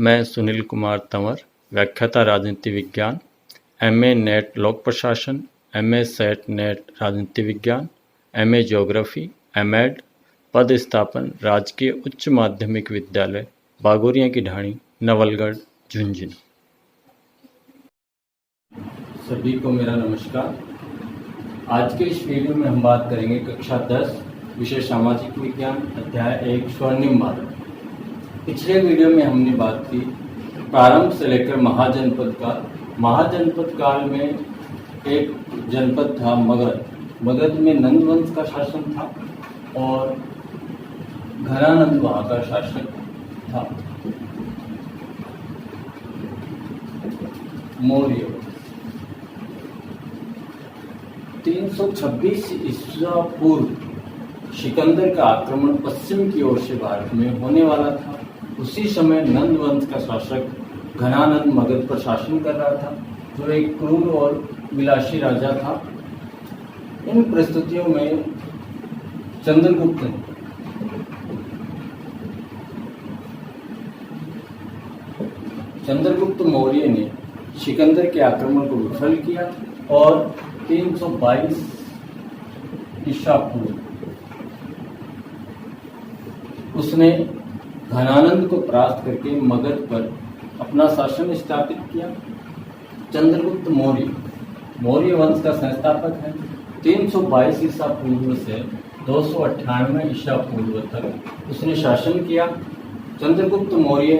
मैं सुनील कुमार तंवर, व्याख्याता राजनीति विज्ञान, एमए नेट लोक प्रशासन, एमए सेट नेट राजनीति विज्ञान, एमए ज्योग्राफी, एमएड, पदस्थापन राजकीय उच्च माध्यमिक विद्यालय बागोरिया की ढाणी, नवलगढ़, झुंझुनू। सभी को मेरा नमस्कार। आज के इस वीडियो में हम बात करेंगे कक्षा 10 विषय सामाजिक विज्ञान, अध्याय 1 स्वर्णिम भारत। पिछले वीडियो में हमने बात की प्रारंभ से लेकर महाजनपद काल। महाजनपद काल में एक जनपद था मगध। मगध में नंद वंश का शासन था और घनानंद वहाँ का शासक था। मौर्य 326 ईसा पूर्व सिकंदर का आक्रमण पश्चिम की ओर से भारत में होने वाला था। उसी समय नंद वंश का शासक घनानंद मगध पर शासन कर रहा था, जो एक क्रूर और विलासी राजा था। इन परिस्थितियों में चंद्रगुप्त मौर्य ने सिकंदर के आक्रमण को विफल किया और 322 ईसा पूर्व उसने घनानंद को परास्त करके मगध पर अपना शासन स्थापित किया। चंद्रगुप्त मौर्य वंश का संस्थापक है। 322 ईसा पूर्व से 298 ईसा पूर्व तक उसने शासन किया। चंद्रगुप्त मौर्य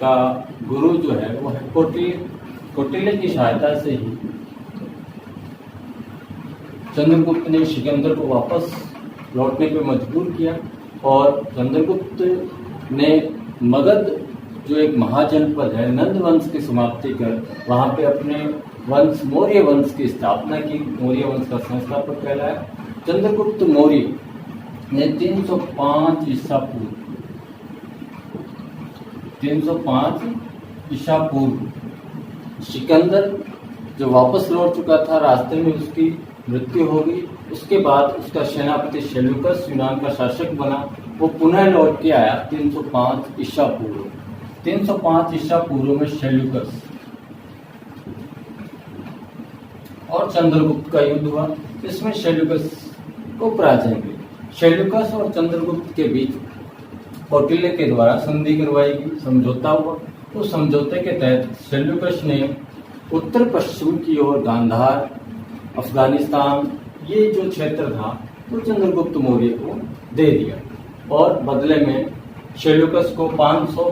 का गुरु जो है वो है कौटिल्य की सहायता से ही चंद्रगुप्त ने सिकंदर को वापस लौटने पर मजबूर किया और चंद्रगुप्त ने मगध जो एक महाजनपद है नंद वंश की समाप्ति कर वहाँ पे अपने वंश मौर्य वंश की स्थापना की। मौर्य वंश का संस्थापक कहलाया। चंद्रगुप्त मौर्य ने 305 ईसा पूर्व सिकंदर जो वापस लौट चुका था, रास्ते में उसकी मृत्यु हो गई। उसके बाद उसका सेनापति सेल्यूकस यूनान का शासक बना। वो पुनः लौट के आया 305 ईसा पूर्व। 305 ईसा पूर्व में सेल्यूकस और चंद्रगुप्त का युद्ध हुआ। इसमें सेल्यूकस को पराजय मिली। सेल्यूकस और चंद्रगुप्त के बीच कौटिल्य के द्वारा संधि करवाई गई, समझौता हुआ। उस समझौते के तहत सेल्यूकस ने उत्तर पश्चिम की ओर गांधार, अफगानिस्तान ये जो क्षेत्र था वो चंद्रगुप्त मौर्य को दे दिया और बदले में सेल्यूकस को 500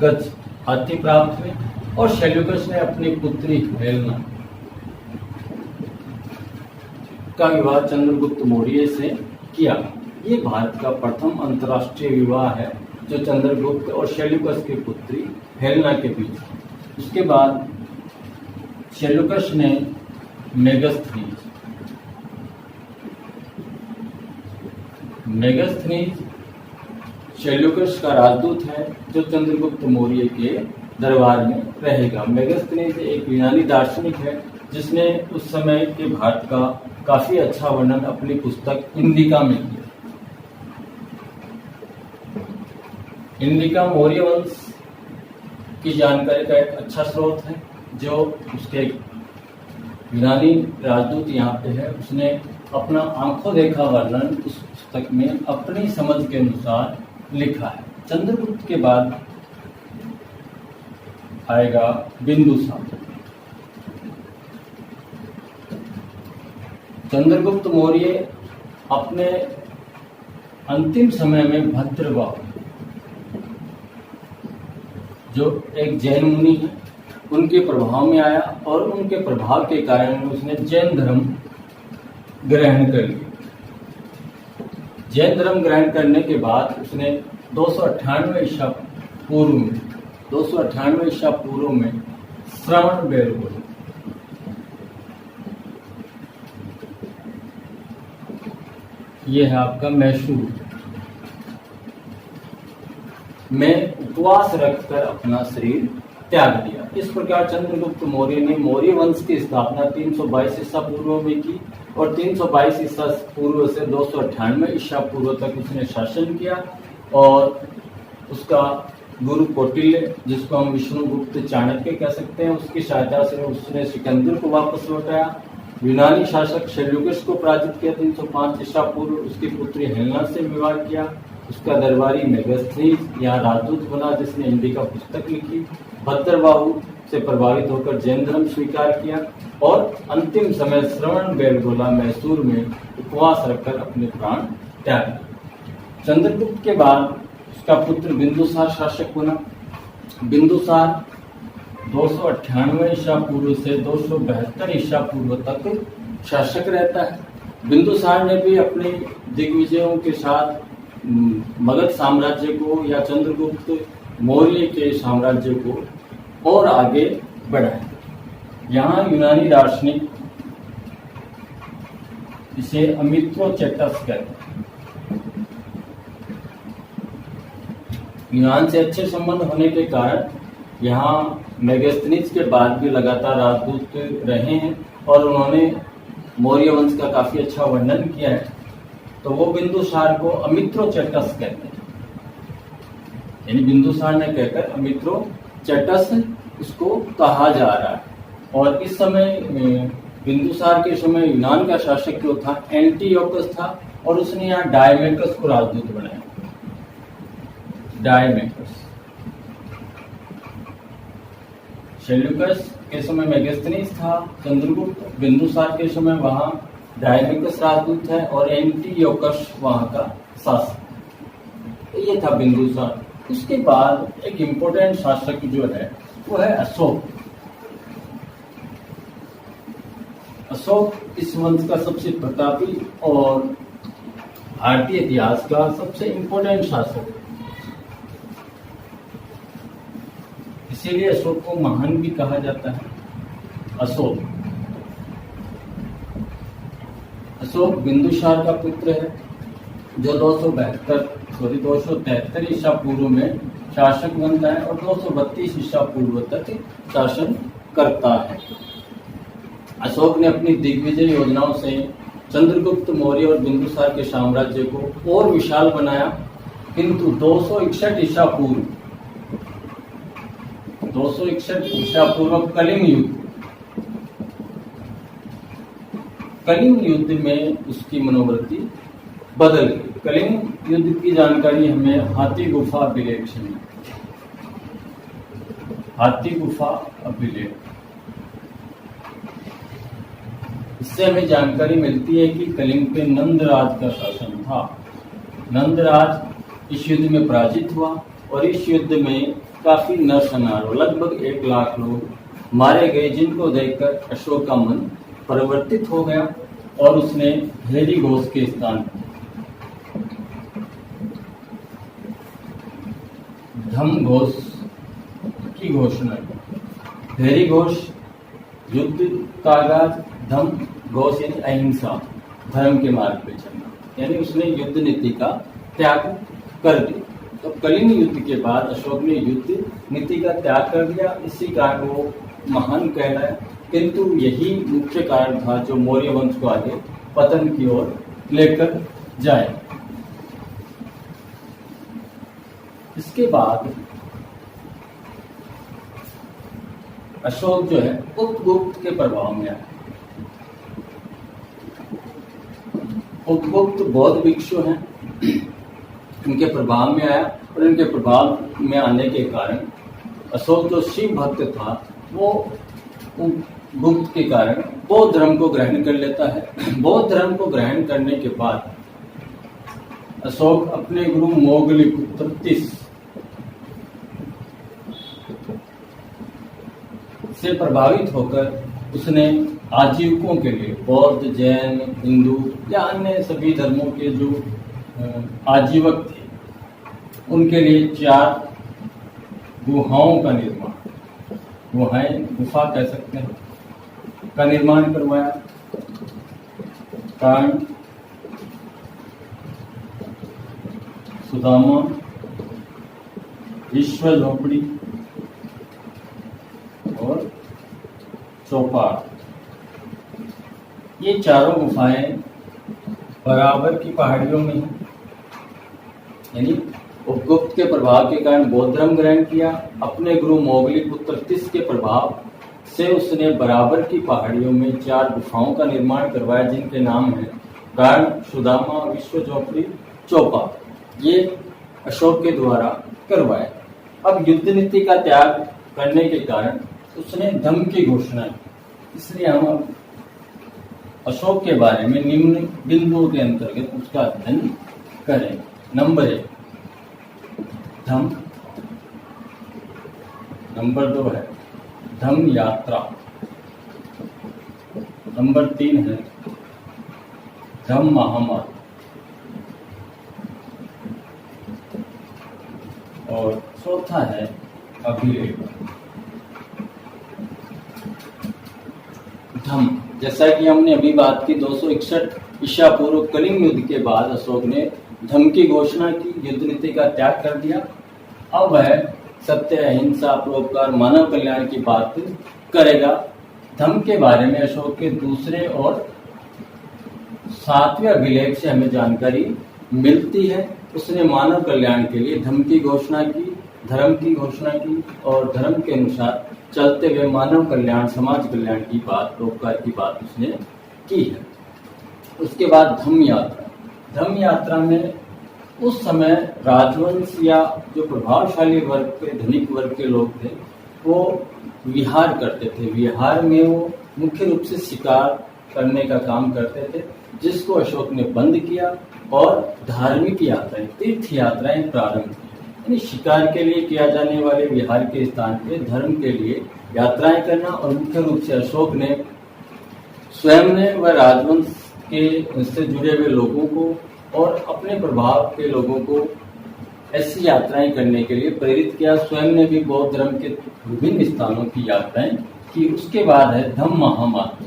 गज हाथी प्राप्त हुए और सेल्यूकस ने अपनी पुत्री हेलेना का विवाह चंद्रगुप्त मौर्य से किया। ये भारत का प्रथम अंतर्राष्ट्रीय विवाह है जो चंद्रगुप्त और सेल्यूकस की पुत्री हेलेना के बीच। उसके बाद सेल्यूकस ने मेगास्थनीज सेल्यूकस का राजदूत है जो चंद्रगुप्त मौर्य के दरबार में रहेगा। मेगास्थनीज एक यूनानी दार्शनिक है जिसने उस समय के भारत का काफी अच्छा वर्णन अपनी पुस्तक इंडिका में किया। इंडिका मौर्य वंश की जानकारी का एक अच्छा स्रोत है जो उसके यूनानी राजदूत यहाँ पे है। उसने अपना आंखों देखा वर्णन उस पुस्तक में अपनी समझ के अनुसार लिखा है। चंद्रगुप्त के बाद आएगा बिंदुसार। चंद्रगुप्त मौर्य अपने अंतिम समय में भद्रबाहु जो एक जैन मुनि है उनके प्रभाव में आया और उनके प्रभाव के कारण उसने जैन धर्म ग्रहण कर लिया। जैन धर्म ग्रहण करने के बाद उसने 298 ईसा पूर्व में श्रवण बेरगल ये है आपका मैसूर में उपवास रखकर अपना शरीर त्याग दिया। इस प्रकार चंद्रगुप्त मौर्य ने मौर्य वंश की स्थापना 322 ईसा पूर्व में की और 322 ईसा पूर्व से 298 ईसा पूर्व तक उसने शासन किया और उसका गुरु कौटिल्य, जिसको हम विष्णुगुप्त चाणक्य कह सकते हैं, उसकी सहायता से उसने सिकंदर को वापस लौटाया। यूनानी शासक सेल्यूकस को पराजित किया 305 ईसा पूर्व। उसकी पुत्री हेलेना से विवाह किया। उसका दरबारी मेगास्थनीज यहाँ राजदूत बना, जिसने इंडिका पुस्तक लिखी। भद्रबाहु से प्रभावित होकर जैन धर्म स्वीकार किया और अंतिम समय श्रवण बेलगोला मैसूर में उपवास रखकर अपने प्राण त्याग दिए। चंद्रगुप्त के बाद उसका पुत्र बिंदुसार शासक बना। बिंदुसार 298 ईसा पूर्व से 272 ईसा पूर्व तक शासक रहता है। बिंदुसार ने भी अपने दिग्विजयों के साथ मगध साम्राज्य को या चंद्रगुप्त मौर्य के साम्राज्य को और आगे बढ़ाया। यहाँ यूनानी दार्शनिक इसे अमित्रोचेटस कहते हैं। यूनान से अच्छे संबंध होने के कारण यहाँ मेगास्थनीज के बाद भी लगातार राजदूत रहे हैं और उन्होंने मौर्य वंश का काफी अच्छा वर्णन किया है। तो वो बिंदुसार को अमित्रोचेटस कहते हैं, यानी बिंदुसार ने कहकर अमित्रोचेटस उसको कहा जा रहा है। और इस समय बिंदुसार के समय यूनान का शासक जो था एंटीओकस था और उसने यहाँ डायमेकस को राजदूत बनाया। डायमेकस। सेल्यूकस के समय मेगास्थनीज था, चंद्रगुप्त बिंदुसार के समय वहां डायमेकस राजदूत है और एंटीओकस वहां का शासक। तो ये था बिंदुसार। उसके बाद एक इम्पोर्टेंट शासक जो है वो है अशोक। अशोक इस वंश का सबसे प्रतापी और भारतीय इतिहास का सबसे इम्पोर्टेंट शासक है। इसीलिए अशोक को महान भी कहा जाता है। अशोक बिंदुसार का पुत्र है जो 273 ईसा पूर्व में शासक बनता है और 232 ईसा पूर्व तक शासन करता है। अशोक ने अपनी दिग्विजय योजनाओं से चंद्रगुप्त मौर्य और बिंदुसार के साम्राज्य को और विशाल बनाया, किंतु 261 ईसा पूर्व 261 ईसा पूर्व कलिंग युद्ध में उसकी मनोवृत्ति बदल गई। कलिंग युद्ध की जानकारी हमें हाथी गुफा अभिलेख से मिली। हाथी गुफा अभिलेख, इससे हमें जानकारी मिलती है कि कलिंग पे नंदराज का शासन था। नंदराज इस युद्ध में पराजित हुआ और इस युद्ध में काफी नरसंहार, लगभग 1 लाख लोग मारे गए, जिनको देखकर अशोक का मन परिवर्तित हो गया और उसने भेरी घोष के स्थान धम घोष की घोषणा की। भेरी घोष युद्ध का आगाज, धम घोष यानी अहिंसा, धर्म के मार्ग पे चलना, यानी उसने युद्ध नीति का त्याग कर दिया। तो कलिंग युद्ध के बाद अशोक ने युद्ध नीति का त्याग कर दिया, इसी कारण वो महान कहलाया। किंतु यही मुख्य कारण था जो मौर्य वंश को आगे पतन की ओर लेकर जाए। इसके बाद अशोक जो है उपगुप्त के प्रभाव में आया। उपगुप्त बौद्ध भिक्षु हैं, इनके प्रभाव में आया और इनके प्रभाव में आने के कारण अशोक जो शिव भक्त था वो गुप्त के कारण बौद्ध धर्म को ग्रहण कर लेता है। बौद्ध धर्म को ग्रहण करने के बाद अशोक अपने गुरु मोगलीपुत्र तीस से प्रभावित होकर उसने आजीविकों के लिए बौद्ध, जैन, हिंदू या अन्य सभी धर्मों के जो आजीवक थे उनके लिए 4 गुहाओं का निर्माण, गुफा कह सकते हैं, का निर्माण करवाया। कारण, सुदामा, ईश्वर झोपड़ी और चौपाट, ये चारों गुफाएं बराबर की पहाड़ियों में हैं। यानी उपगुप्त के प्रभाव के कारण बौद्ध धर्म ग्रहण किया। अपने गुरु मोगली पुत्र तिस के प्रभाव से उसने बराबर की पहाड़ियों में 4 गुफाओं का निर्माण करवाया, जिनके नाम हैं कारण, सुदामा, विश्वजोपड़ी, चौपा। ये अशोक के द्वारा करवाया। अब युद्ध नीति का त्याग करने के कारण उसने धम्म की घोषणा की। इसलिए हम अब अशोक के बारे में निम्न बिंदुओं के अंतर्गत उसका अध्ययन करें। नंबर 1 धम्म। नंबर 2 है धम्म यात्रा। नंबर 3 है धम्म महामार्ग। और चौथा है अभिलेख। धम्म, जैसा कि हमने अभी बात की, 261 ईसा पूर्व कलिंग युद्ध के बाद अशोक ने धम्म की घोषणा की, युद्ध नीति का त्याग कर दिया। अब वह सत्य, अहिंसा, परोपकार, मानव कल्याण की बात करेगा। धम्म के बारे में अशोक के दूसरे और 7वें अभिलेख से हमें जानकारी मिलती है। उसने मानव कल्याण के लिए धम्म की घोषणा की, धर्म की घोषणा की और धर्म के अनुसार चलते हुए मानव कल्याण, समाज कल्याण की बात, परोपकार की बात उसने की है। उसके बाद धम्म यात्रा। धम्म यात्रा में उस समय राजवंश या जो प्रभावशाली वर्ग के, धनिक वर्ग के लोग थे, वो विहार करते थे। विहार में वो मुख्य रूप से शिकार करने का काम करते थे, जिसको अशोक ने बंद किया और धार्मिक यात्राएं, तीर्थ यात्राएं प्रारंभ की। यानी शिकार के लिए किया जाने वाले विहार के स्थान पे धर्म के लिए यात्राएं करना। और मुख्य रूप से अशोक ने स्वयं ने व राजवंश के से जुड़े हुए लोगों को और अपने प्रभाव के लोगों को ऐसी यात्राएं करने के लिए प्रेरित किया। स्वयं ने भी बौद्ध धर्म के विभिन्न स्थानों की यात्राएं की। उसके बाद है धम्म महामात्र।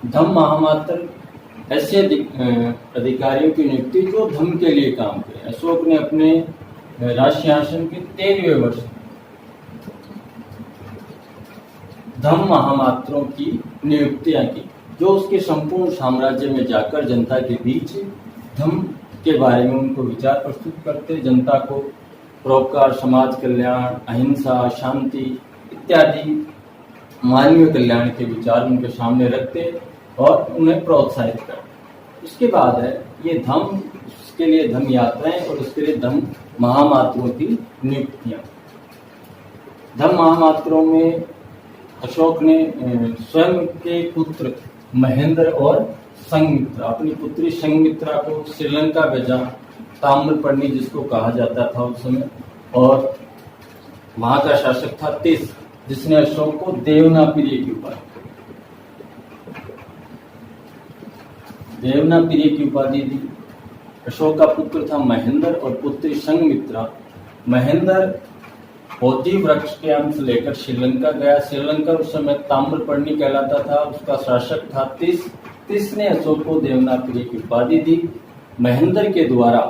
धम्म महामात्र ऐसे अधिकारियों की नियुक्ति जो धम्म के लिए काम करें। अशोक ने अपने राज शासन के 13वें वर्ष धम्म महामात्रों की नियुक्तियां की, जो उसके संपूर्ण साम्राज्य में जाकर जनता के बीच धम्म के बारे में उनको विचार प्रस्तुत करते, जनता को परोपकार, समाज कल्याण, अहिंसा, शांति इत्यादि मानवीय कल्याण के विचार उनके सामने रखते और उन्हें प्रोत्साहित करते। उसके बाद है ये धम्म, उसके लिए धम्म यात्राएं और उसके लिए धम्म महामात्रों की नियुक्तियां। धम्म महामात्रों में अशोक ने स्वयं के पुत्र महेंद्र और संघमित्रा, अपनी पुत्री संघमित्रा को श्रीलंका भेजा, ताम्रपर्णी जिसको कहा जाता था उस समय। और वहां का शासक था तिस, जिसने अशोक को देवनापिरी की उपाधि दी। अशोक का पुत्र था महेंद्र और पुत्री संघमित्रा। महेंद्र बोधि वृक्ष के अंश लेकर श्रीलंका गया। श्रीलंका उस समय ताम्रपर्णी कहलाता था। उसका शासक था तिस। तिस ने अशोक को देवनापिरी की उपाधि दी। महेंद्र के द्वारा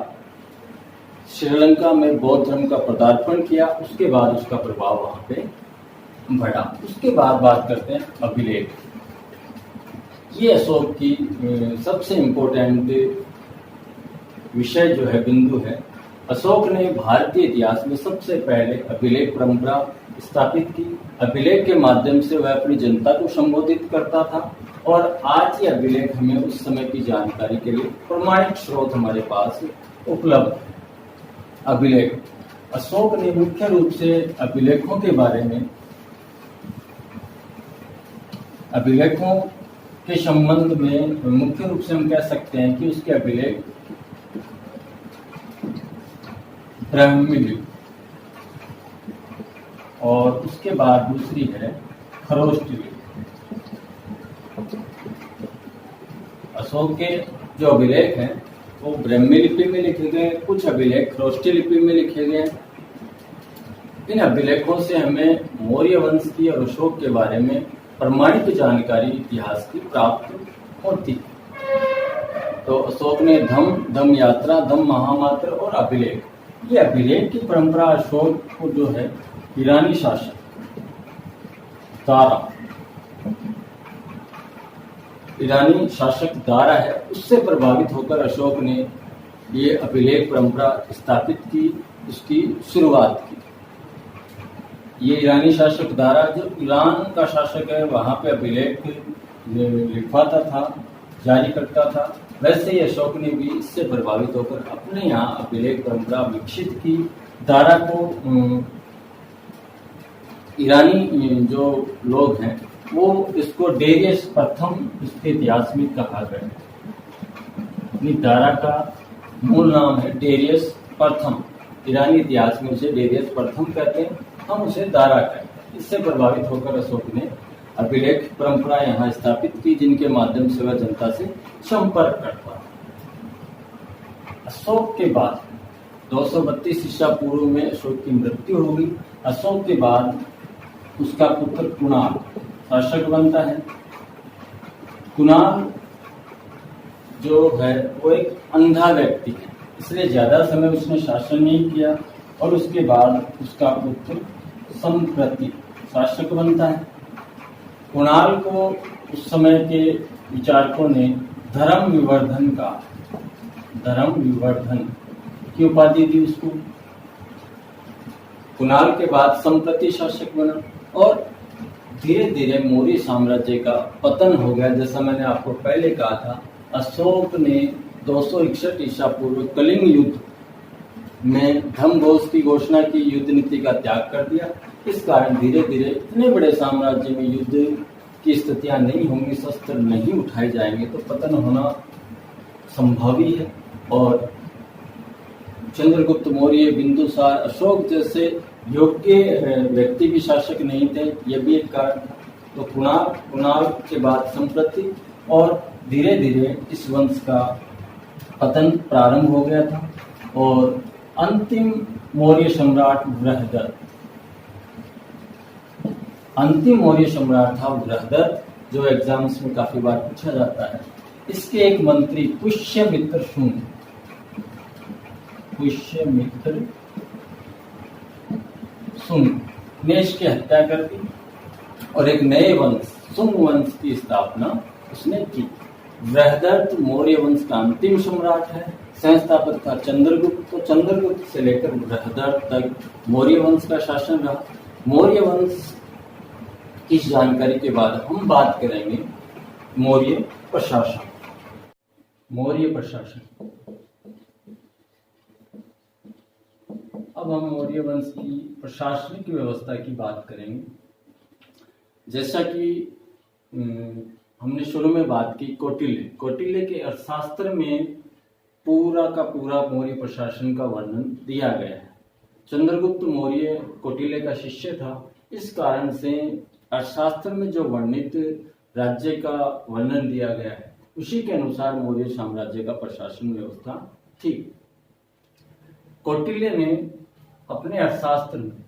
श्रीलंका में बौद्ध धर्म का पदार्पण किया। उसके बाद उसका प्रभाव वहां पे बढ़ा। उसके बाद बात करते हैं अभिलेख। ये अशोक की सबसे इम्पोर्टेंट विषय जो है, बिंदु है। अशोक ने भारतीय इतिहास में सबसे पहले अभिलेख परंपरा स्थापित की। अभिलेख के माध्यम से वह अपनी जनता को संबोधित करता था और आज ये अभिलेख हमें उस समय की जानकारी के लिए प्रमाणिक स्रोत हमारे पास उपलब्ध है। अभिलेख, अशोक ने मुख्य रूप से अभिलेखों के बारे में, अभिलेखों के संबंध में मुख्य रूप से हम कह सकते हैं कि उसके अभिलेख ब्राह्मी लिपि और उसके बाद दूसरी है खरोष्ट लिपि। अशोक के जो अभिलेख हैं वो ब्राह्मी लिपि में लिखे गए, कुछ अभिलेख खरोष्टी लिपि में लिखे गए। इन अभिलेखों से हमें मौर्य वंश की और अशोक के बारे में प्रमाणित जानकारी इतिहास की प्राप्त होती। तो अशोक ने धम्म यात्रा, धम्म महामात्र और अभिलेख, ये अभिलेख की परंपरा अशोक को जो है ईरानी शासक दारा है, उससे प्रभावित होकर अशोक ने ये अभिलेख परंपरा स्थापित की उसकी शुरुआत की। ये ईरानी शासक दारा जो ईरान का शासक है वहाँ पे अभिलेख लिखवाता था, जारी करता था। वैसे ही अशोक ने भी इससे प्रभावित होकर अपने यहाँ अभिलेख परंपरा विकसित की। दारा को ईरानी जो लोग हैं वो इसको डेरियस प्रथम इसके इतिहास में कहा गया। दारा का मूल नाम है डेरियस प्रथम, ईरानी इतिहास में उसे डेरियस प्रथम कहते हैं, हम उसे दारा कहते हैं। इससे प्रभावित होकर अशोक ने अभिलेख परंपरा यहाँ स्थापित की, जिनके माध्यम से वह जनता से संपर्क करता। अशोक के बाद 232 ईसा पूर्व में अशोक की मृत्यु हो गई। अशोक के बाद उसका पुत्र कुणाल शासक बनता है। कुणाल जो है वो एक अंधा व्यक्ति है, इसलिए ज्यादा समय उसने शासन नहीं किया और उसके बाद उसका पुत्र संप्रति शासक बनता है। कुणाल को उस समय के विचारकों ने धर्म विवर्धन का, धर्म विवर्धन की उपाधि दी उसको। कुणाल के बाद संप्रति शासक बना और धीरे धीरे मौर्य साम्राज्य का पतन हो गया। जैसा मैंने आपको पहले कहा था, अशोक ने 261 ईसा पूर्व कलिंग युद्ध में धर्मघोष की घोषणा की, युद्ध नीति का त्याग कर दिया। इस कारण धीरे धीरे इतने बड़े साम्राज्य में युद्ध की स्थितियां नहीं होंगी, शस्त्र नहीं उठाए जाएंगे तो पतन होना संभव ही है। और चंद्रगुप्त मौर्य, बिंदुसार, अशोक जैसे योग्य व्यक्ति भी शासक नहीं थे, यह भी एक कारण। तो कुणाल के बाद संप्रति और धीरे धीरे इस वंश का पतन प्रारंभ हो गया था। और अंतिम मौर्य सम्राट बृहदत्त, अंतिम मौर्य सम्राट था बृहदत्त, जो एग्जाम्स में काफी बार पूछा जाता है। इसके एक मंत्री पुष्यमित्र शुंग, पुष्यमित्र शुंग ने इसकी हत्या कर दी और एक नए वंश शुंग वंश की स्थापना उसने की। बृहदत्त मौर्य वंश का अंतिम सम्राट है। संस्थापक था चंद्रगुप्त। तो चंद्रगुप्त से लेकर बृहदत्त तक मौर्य वंश का शासन रहा। मौर्य वंश की जानकारी के बाद हम बात करेंगे मौर्य प्रशासन। मौर्य प्रशासन, अब हम मौर्य वंश की प्रशासनिक व्यवस्था की बात करेंगे। जैसा कि हमने शुरू में बात की कौटिल्य के अर्थशास्त्र में पूरा का पूरा मौर्य प्रशासन का वर्णन दिया गया है। चंद्रगुप्त मौर्य कौटिल्य का शिष्य था, इस कारण से अर्थशास्त्र में जो वर्णित राज्य का वर्णन दिया गया है उसी के अनुसार मौर्य साम्राज्य का प्रशासन व्यवस्था थी। कौटिल्य ने अपने अर्थशास्त्र में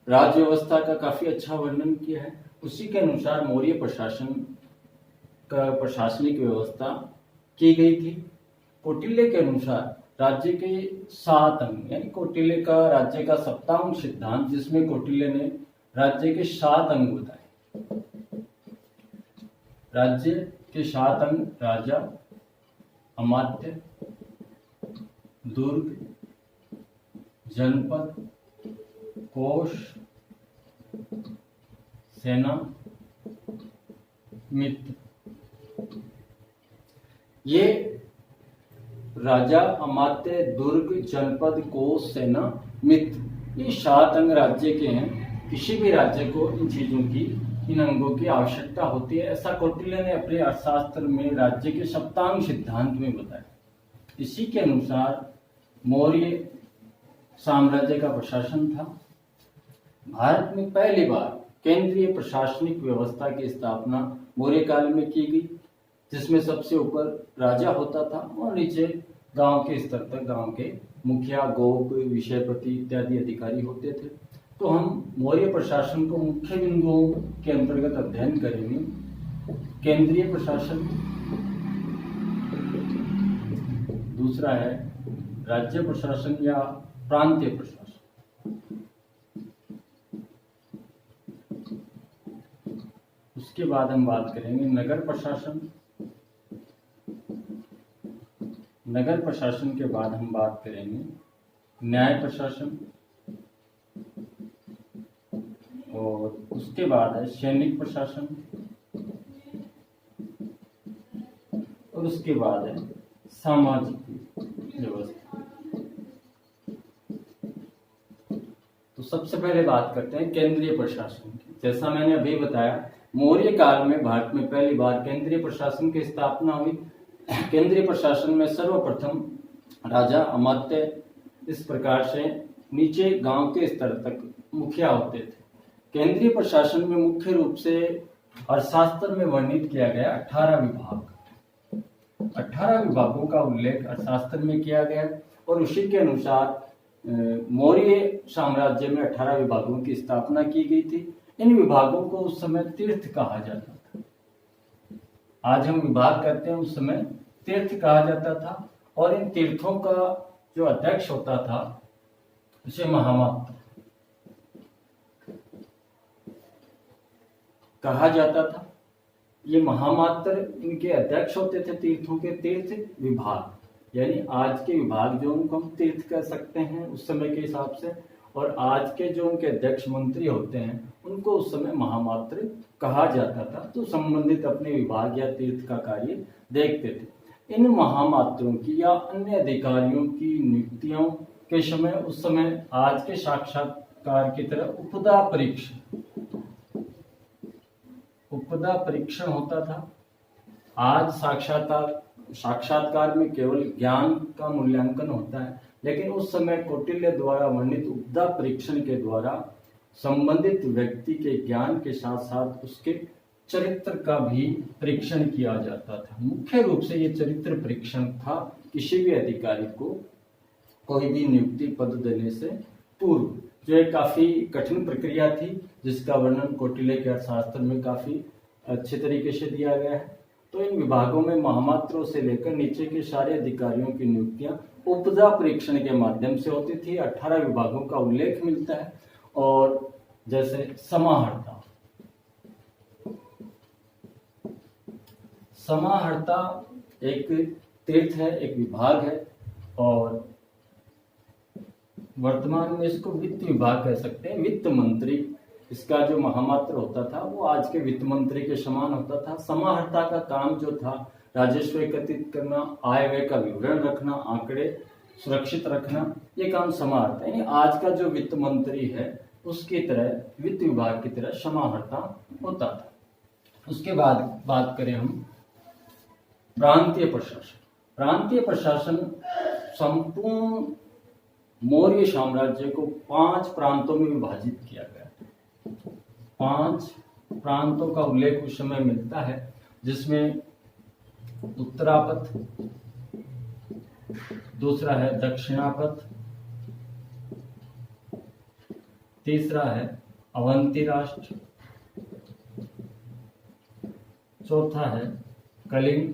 राज्य व्यवस्था का काफी अच्छा वर्णन किया है। उसी के अनुसार मौर्य प्रशासन का प्रशासनिक व्यवस्था की गई थी। कौटिल्य के अनुसार राज्य के 7 अंग, यानी कौटिल्य का राज्य का सप्तांग सिद्धांत, जिसमें कौटिल्य ने राज्य के 7 अंग बताए। राज्य के 7 अंग: राजा, अमात्य, दुर्ग, जनपद, कोष, सेना, मित्र। ये राजा, अमात्य, दुर्ग, जनपद, कोष, सेना, मित्र, ये 7 अंग राज्य के हैं। किसी भी राज्य को इन चीजों की, इन अंगों की आवश्यकता होती है। ऐसा कौटिल्य ने अपने अर्थशास्त्र में राज्य के सप्तांग सिद्धांत में बताया। इसी के अनुसार मौर्य साम्राज्य का प्रशासन था। भारत में पहली बार केंद्रीय प्रशासनिक व्यवस्था की स्थापना मौर्य काल में की गई, जिसमें सबसे ऊपर राजा होता था और नीचे गांव के स्तर तक गांव के मुखिया, गोप, विषयपति इत्यादि अधिकारी होते थे। तो हम मौर्य प्रशासन को मुख्य बिंदुओं के अंतर्गत अध्ययन करेंगे। केंद्रीय प्रशासन, दूसरा है राज्य प्रशासन या प्रांतीय प्रशासन, उसके बाद हम बात करेंगे नगर प्रशासन। नगर प्रशासन के बाद हम बात करेंगे न्याय प्रशासन, और उसके बाद है सैनिक प्रशासन, और उसके बाद है सामाजिक व्यवस्था। तो सबसे पहले बात करते हैं केंद्रीय प्रशासन की। जैसा मैंने अभी बताया, मौर्य काल में भारत में पहली बार केंद्रीय प्रशासन की स्थापना हुई। केंद्रीय प्रशासन में सर्वप्रथम राजा, अमात्य, इस प्रकार से नीचे गांव के स्तर तक मुखिया होते थे। केंद्रीय प्रशासन में मुख्य रूप से अर्थशास्त्र में वर्णित किया गया 18 विभाग, 18 विभागों का उल्लेख अर्थशास्त्र में किया गया, और उसी के अनुसार मौर्य साम्राज्य में 18 विभागों की स्थापना की गई थी। इन विभागों को उस समय तीर्थ कहा जाता था। आज हम विभाग करते हैं, उस समय तीर्थ कहा जाता था। और इन तीर्थों का जो अध्यक्ष होता था उसे महामात्र कहा जाता था। ये महामात्र इनके अध्यक्ष होते थे तीर्थों के। तीर्थ विभाग यानी आज के विभाग जो उनको हम तीर्थ कह सकते हैं उस समय के हिसाब से, और आज के जो उनके अध्यक्ष मंत्री होते हैं उनको उस समय महामात्र कहा जाता था। तो संबंधित अपने विभाग या तीर्थ का कार्य देखते थे। इन महामात्रों की या अन्य अधिकारियों की नियुक्तियों के समय उस समय आज के साक्षात्कार की तरह उपदा परीक्षण होता था। आज साक्षात्कार में केवल ज्ञान का मूल्यांकन होता है, लेकिन उस समय कौटिल्य द्वारा वर्णित उपदा परीक्षण के द्वारा संबंधित व्यक्ति के ज्ञान के साथ साथ उसके चरित्र का भी परीक्षण किया जाता था। मुख्य रूप से ये चरित्र परीक्षण था किसी भी अधिकारी को कोई भी नियुक्ति पद देने से पूर्व, जो एक काफी कठिन प्रक्रिया थी जिसका वर्णन कौटिल्य के अर्थशास्त्र में काफी अच्छे तरीके से दिया गया है। तो इन विभागों में महामात्रों से लेकर नीचे के सारे अधिकारियों की नियुक्तियां उपदा परीक्षण के माध्यम से होती थी। 18 विभागों का उल्लेख मिलता है। और जैसे समाहर्ता एक तीर्थ है, एक विभाग है, और वर्तमान में इसको वित्त विभाग कह सकते हैं। वित्त मंत्री इसका जो महामात्र होता था वो आज के वित्त मंत्री के समान होता था। समाहर्ता का काम जो था राजस्व एकत्रित करना, आय व्यय का विवरण रखना, आंकड़े सुरक्षित रखना, ये काम समाहर्ता यानी आज का जो वित्त मंत्री है उसकी तरह वित्त विभाग की तरह समाहर्ता होता था। उसके बाद बात करें हम प्रांतीय प्रशासन। प्रांतीय प्रशासन संपूर्ण मौर्य साम्राज्य को 5 प्रांतों में विभाजित किया गया। 5 प्रांतों का उल्लेख उस समय मिलता है, जिसमें उत्तरापथ, दूसरा है दक्षिणापथ, तीसरा है अवंती राष्ट्र, चौथा है कलिंग,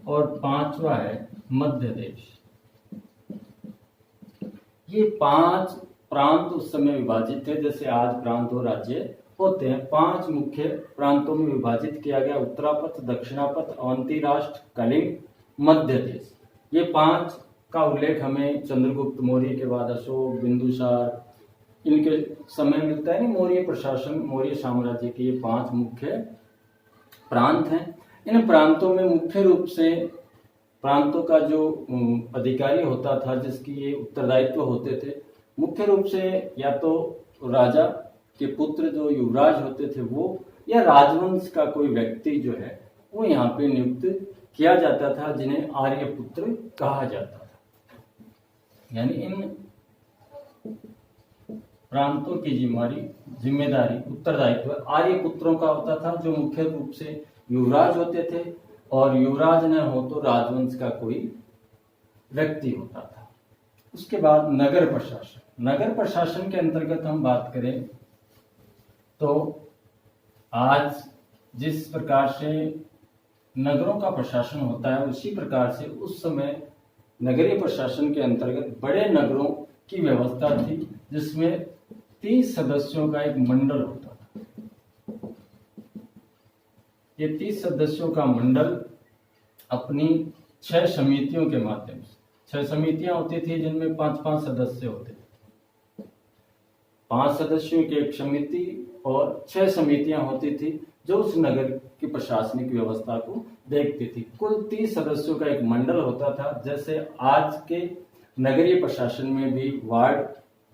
और 5वां है मध्य देश। ये 5 प्रांत उस समय विभाजित थे जैसे आज प्रांत और राज्य होते हैं। 5 मुख्य प्रांतों में विभाजित किया गया, उत्तरापथ, दक्षिणापथ, अवंती राष्ट्र, कलिंग, मध्य देश। ये 5 का उल्लेख हमें चंद्रगुप्त मौर्य के बाद अशोक, बिंदुसार, इनके समय मिलता है। मौर्य प्रशासन, मौर्य साम्राज्य के ये 5 मुख्य प्रांत हैं। इन प्रांतों में मुख्य रूप से प्रांतों का जो अधिकारी होता था, जिसकी ये उत्तरदायित्व होते थे, मुख्य रूप से या तो राजा के पुत्र जो युवराज होते थे वो, या राजवंश का कोई व्यक्ति जो है वो यहाँ पे नियुक्त किया जाता था, जिन्हें आर्यपुत्र कहा जाता था। यानी इन प्रांतों की जिम्मेदारी उत्तरदायित्व आर्यपुत्रों का होता था, जो मुख्य रूप से युवराज होते थे, और युवराज न हो तो राजवंश का कोई व्यक्ति होता था। उसके बाद नगर प्रशासन। नगर प्रशासन के अंतर्गत हम बात करें तो आज जिस प्रकार से नगरों का प्रशासन होता है उसी प्रकार से उस समय नगरीय प्रशासन के अंतर्गत बड़े नगरों की व्यवस्था थी, जिसमें 30 सदस्यों का एक मंडल होता था। ये 30 सदस्यों का मंडल अपनी 6 समितियों के माध्यम से, 6 समितियां होती थी जिनमें 5-5 सदस्य होते थे। 5 सदस्यों की एक समिति और 6 समितियां होती थी जो उस नगर की प्रशासनिक व्यवस्था को देखती थी। कुल 30 सदस्यों का एक मंडल होता था। जैसे आज के नगरीय प्रशासन में भी वार्ड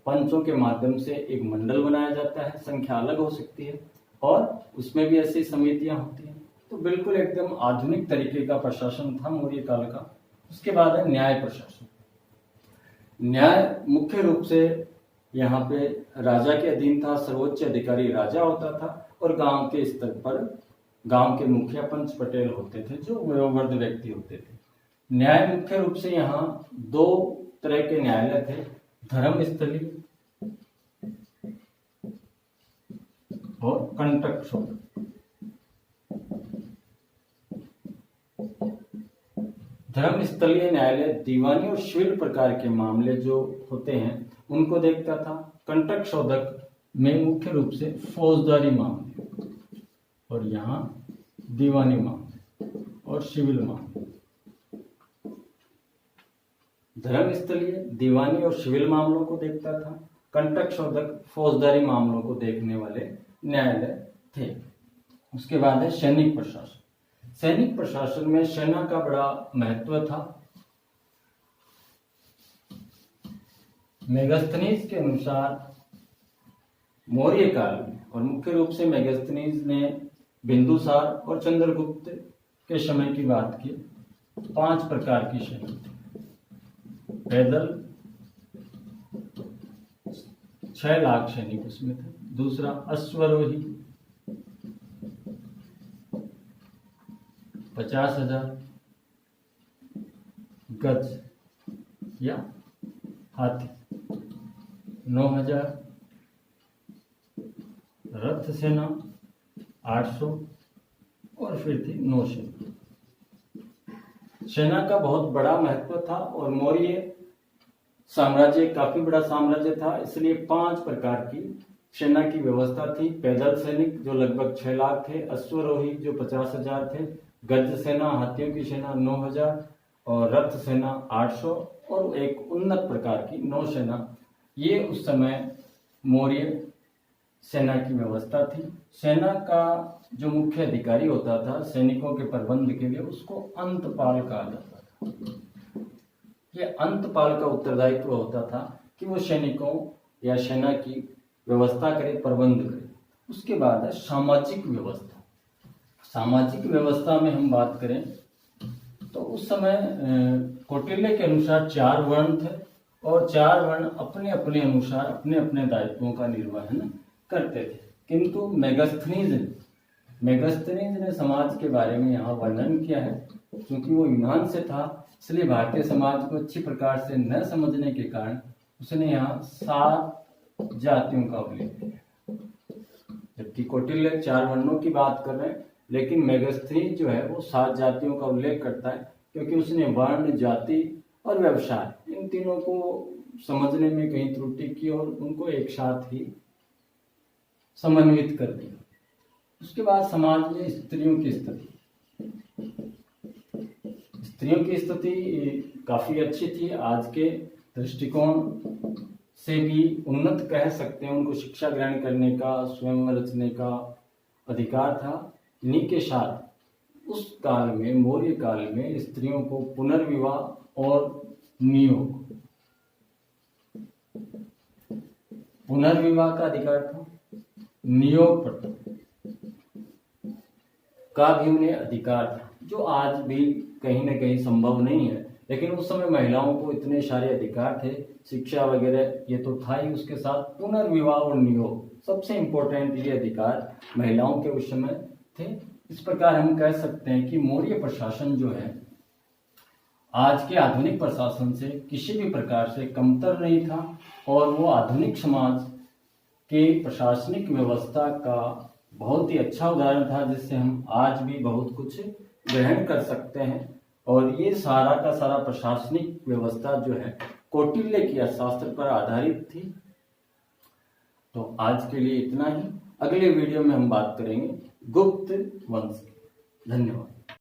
पंचों के माध्यम से एक मंडल बनाया जाता है, संख्या अलग हो सकती है, और उसमें भी ऐसी समितियां होती हैं। तो बिल्कुल एकदम आधुनिक तरीके का प्रशासन था मौर्य काल का। उसके बाद है न्याय प्रशासन। न्याय मुख्य रूप से यहाँ पे राजा के अधीन था। सर्वोच्च अधिकारी राजा होता था और गांव के स्तर पर गांव के मुखिया पंच पटेल होते थे जो वयोवृद्ध व्यक्ति होते थे। न्याय मुख्य रूप से यहाँ 2 तरह के न्यायालय थे, धर्मस्थली और कंटक शोधक। धर्मस्थलीय न्यायालय दीवानी और सिविल प्रकार के मामले जो होते हैं उनको देखता था। कंटक शोधक में मुख्य रूप से फौजदारी मामले और यहाँ दीवानी मामले और सिविल मामले। धर्मस्थलीय दीवानी और सिविल मामलों को देखता था। कंटक शोधक फौजदारी मामलों को देखने वाले न्यायालय थे। उसके बाद है सैनिक प्रशासन। सैनिक प्रशासन में सेना का बड़ा महत्व था। मेगास्थनीज के अनुसार मौर्य काल में, और मुख्य रूप से मेगास्थनीज ने बिंदुसार और चंद्रगुप्त के समय की बात की, 5 प्रकार की सेना थी। पैदल 6 लाख सैनिक उसमें थे। दूसरा अश्वरोही 50,000, गज या हाथी 9,000, रथ सेना 800 और फिर थी नौसेना। सेना का बहुत बड़ा महत्व था और मौर्य साम्राज्य काफी बड़ा साम्राज्य था, इसलिए 5 प्रकार की सेना की व्यवस्था थी। पैदल सैनिक जो लगभग 6 लाख थे, अश्वरोही जो 50,000 थे, गज सेना हाथियों की सेना 9,000 और रथ सेना 800 और एक उन्नत प्रकार की नौसेना। ये उस समय मौर्य सेना की व्यवस्था थी। सेना का जो मुख्य अधिकारी होता था सैनिकों के प्रबंध के लिए, उसको अंतपाल कहा जाता था। ये अंतपाल का उत्तरदायित्व होता था कि वो सैनिकों या सेना की व्यवस्था करे, प्रबंध करे। उसके बाद है सामाजिक व्यवस्था। सामाजिक व्यवस्था में हम बात करें तो उस समय कौटिल्य के अनुसार 4 वर्ण थे और 4 वर्ण अपने अपने अनुसार अपने अपने दायित्वों का निर्वहन करते थे। किंतु मेगास्थनीज ने समाज के बारे में यहाँ वर्णन किया है। क्योंकि वो यूनान से था, इसलिए भारतीय समाज को अच्छी प्रकार से न समझने के कारण उसने यहाँ 7 जातियों का उल्लेख किया। जबकि कौटिल्य 4 वर्णों की बात कर रहे हैं, लेकिन मेगास्थनीज जो है वो 7 जातियों का उल्लेख करता है, क्योंकि उसने वर्ण, जाति और व्यवसाय इन तीनों को समझने में कहीं त्रुटि की और उनको एक साथ ही समन्वित कर दिया। उसके बाद समाज में स्त्रियों की स्थिति। स्त्रियों की स्थिति काफी अच्छी थी। आज के दृष्टिकोण से भी उन्नत कह सकते हैं। उनको शिक्षा ग्रहण करने का, स्वयं रचने का अधिकार था। इन्हीं के साथ उस काल में, मौर्य काल में, स्त्रियों को पुनर्विवाह और नियोग, पुनर्विवाह का अधिकार था। नियोग का भी उन्हें अधिकार था, जो आज भी कहीं ना कहीं संभव नहीं है। लेकिन उस समय महिलाओं को इतने सारे अधिकार थे, शिक्षा वगैरह ये तो था ही, उसके साथ पुनर्विवाह और नियोग सबसे इम्पोर्टेंट ये अधिकार महिलाओं के उस समय थे। इस प्रकार हम कह सकते हैं कि मौर्य प्रशासन जो है आज के आधुनिक प्रशासन से किसी भी प्रकार से कमतर नहीं था और वो आधुनिक समाज के प्रशासनिक व्यवस्था का बहुत ही अच्छा उदाहरण था, जिससे हम आज भी बहुत कुछ ग्रहण कर सकते हैं। और ये सारा का सारा प्रशासनिक व्यवस्था जो है कौटिल्य की अर्थशास्त्र पर आधारित थी। तो आज के लिए इतना ही। अगले वीडियो में हम बात करेंगे गुप्त वंश की। धन्यवाद।